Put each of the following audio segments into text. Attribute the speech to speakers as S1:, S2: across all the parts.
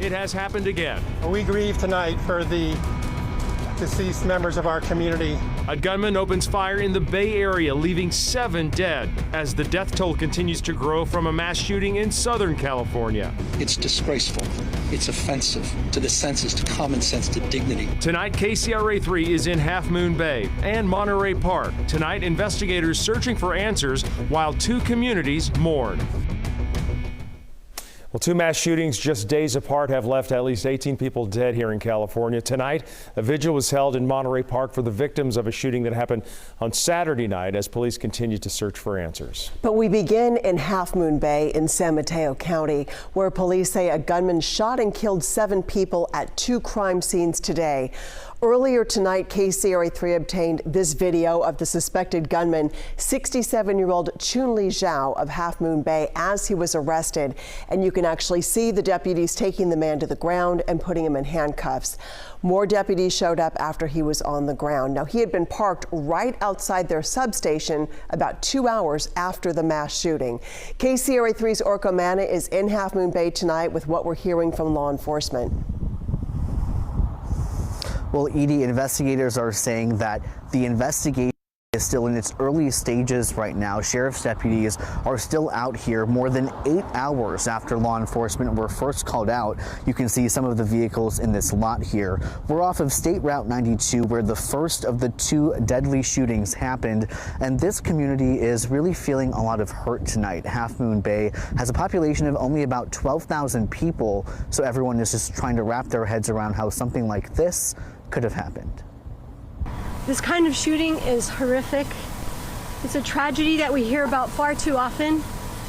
S1: it has happened again.
S2: We grieve tonight for the deceased members of our community.
S1: A gunman opens fire in the Bay Area, leaving 7 dead as the death toll continues to grow from a mass shooting in Southern California.
S3: It's disgraceful. It's offensive to the senses, to common sense, to dignity.
S1: Tonight, KCRA 3 is in Half Moon Bay and Monterey Park. Tonight, investigators searching for answers while 2 communities mourn. Well, 2 mass shootings just days apart have left at least 18 people dead here in California. Tonight, a vigil was held in Monterey Park for the victims of a shooting that happened on Saturday night as police continue to search for answers.
S4: But we begin in Half Moon Bay in San Mateo County, where police say a gunman shot and killed 7 people at 2 crime scenes today. Earlier tonight, KCRA 3 obtained this video of the suspected gunman, 67-year-old Chun-Li Zhao of Half Moon Bay, as he was arrested. And you can actually see the deputies taking the man to the ground and putting him in handcuffs. More deputies showed up after he was on the ground. Now, he had been parked right outside their substation about 2 hours after the mass shooting. KCRA 3's Orko Mana is in Half Moon Bay tonight with what we're hearing from law enforcement.
S5: Well, Edie, investigators are saying that the investigation is still in its early stages right now. Sheriff's deputies are still out here more than 8 hours after law enforcement were first called out. You can see some of the vehicles in this lot here. We're off of State Route 92, where the first of the 2 deadly shootings happened, and this community is really feeling a lot of hurt tonight. Half Moon Bay has a population of only about 12,000 people, so everyone is just trying to wrap their heads around how something like this could have happened.
S6: This kind of shooting is horrific. It's a tragedy that we hear about far too often,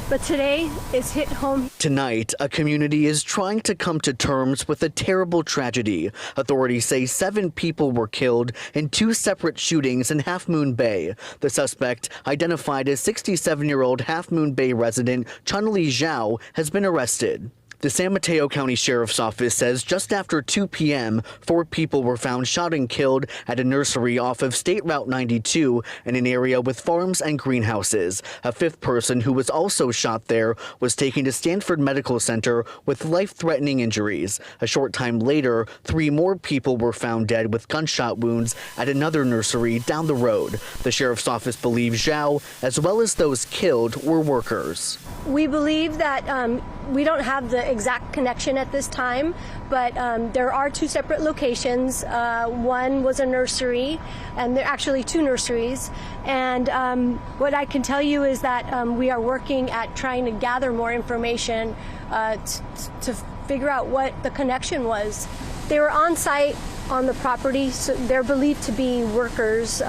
S6: but today it's hit home.
S5: Tonight, a community is trying to come to terms with a terrible tragedy. Authorities say 7 people were killed in 2 separate shootings in Half Moon Bay. The suspect, identified as 67-year-old Half Moon Bay resident Chun-Li Zhao, has been arrested. The San Mateo County Sheriff's Office says just after 2 p.m., 4 people were found shot and killed at a nursery off of State Route 92 in an area with farms and greenhouses. A 5th person who was also shot there was taken to Stanford Medical Center with life-threatening injuries. A short time later, 3 more people were found dead with gunshot wounds at another nursery down the road. The Sheriff's Office believes Zhao, as well as those killed, were workers.
S6: We believe that we don't have the exact connection at this time, but there are 2 separate locations. One was a nursery, and there are actually 2 nurseries. And what I can tell you is that we are working at trying to gather more information to figure out what the connection was. They were on site on the property, so they're believed to be workers,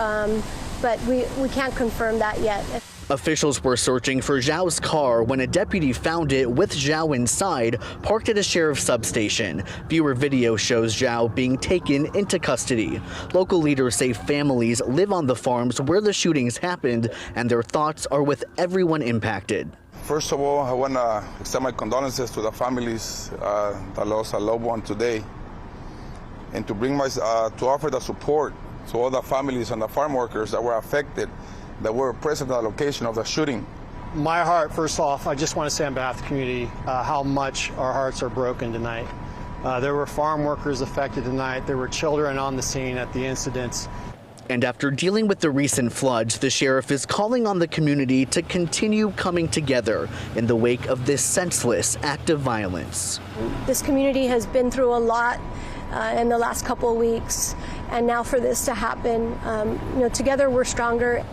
S6: but we can't confirm that yet.
S5: Officials were searching for Zhao's car when a deputy found it with Zhao inside, parked at a sheriff's substation. Viewer video shows Zhao being taken into custody. Local leaders say families live on the farms where the shootings happened, and their thoughts are with everyone impacted.
S7: First of all, I want to extend my condolences to the families that lost a loved one today, and to bring to offer the support to all the families and the farm workers that were affected, that were present at the location of the shooting.
S2: My heart, first off, I just want to say on behalf of the community how much our hearts are broken tonight. There were farm workers affected tonight. There were children on the scene at the incidents.
S5: And after dealing with the recent floods, the sheriff is calling on the community to continue coming together in the wake of this senseless act of violence.
S6: This community has been through a lot in the last couple of weeks, and now for this to happen, together we're stronger.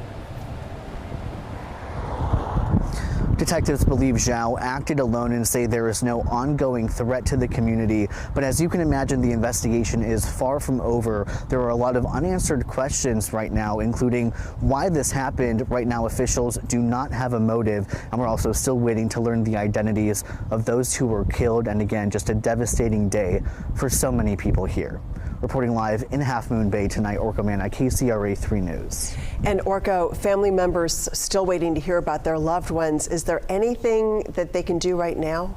S5: Detectives believe Zhao acted alone and say there is no ongoing threat to the community. But as you can imagine, the investigation is far from over. There are a lot of unanswered questions right now, including why this happened. Right now, officials do not have a motive, and we're also still waiting to learn the identities of those who were killed. And again, just a devastating day for so many people here. Reporting live in Half Moon Bay tonight, Orko Mana, KCRA 3 News.
S4: And Orko, family members still waiting to hear about their loved ones. Is there anything that they can do right now?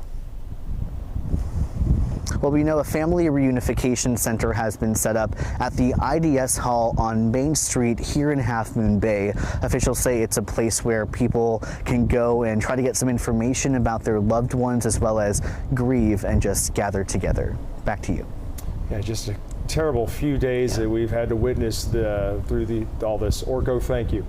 S5: Well, we know a family reunification center has been set up at the IDS Hall on Main Street here in Half Moon Bay. Officials say it's a place where people can go and try to get some information about their loved ones, as well as grieve and just gather together. Back to you.
S1: Yeah, just a terrible few days that we've had to witness through all this. Orko, thank you.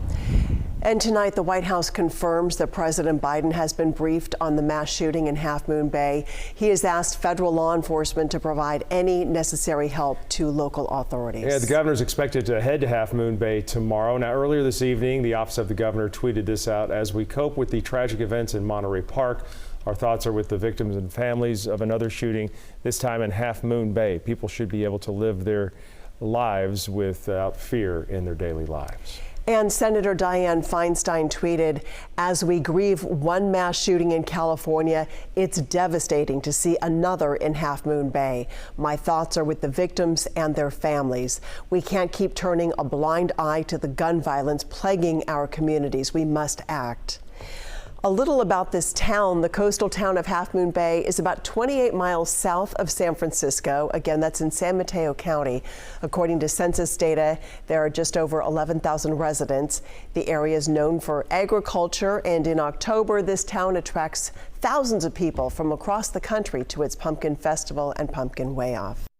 S4: And tonight, the White House confirms that President Biden has been briefed on the mass shooting in Half Moon Bay. He has asked federal law enforcement to provide any necessary help to local authorities.
S1: Yeah, the governor is expected to head to Half Moon Bay tomorrow. Now, earlier this evening, the Office of the Governor tweeted this out: as we cope with the tragic events in Monterey Park, our thoughts are with the victims and families of another shooting, this time in Half Moon Bay. People should be able to live their lives without fear in their daily lives.
S4: And Senator Dianne Feinstein tweeted, as we grieve one mass shooting in California, it's devastating to see another in Half Moon Bay. My thoughts are with the victims and their families. We can't keep turning a blind eye to the gun violence plaguing our communities. We must act. A little about this town. The coastal town of Half Moon Bay is about 28 miles south of San Francisco. Again, that's in San Mateo County. According to census data, there are just over 11,000 residents. The area is known for agriculture, and in October, this town attracts thousands of people from across the country to its Pumpkin Festival and Pumpkin Way Off.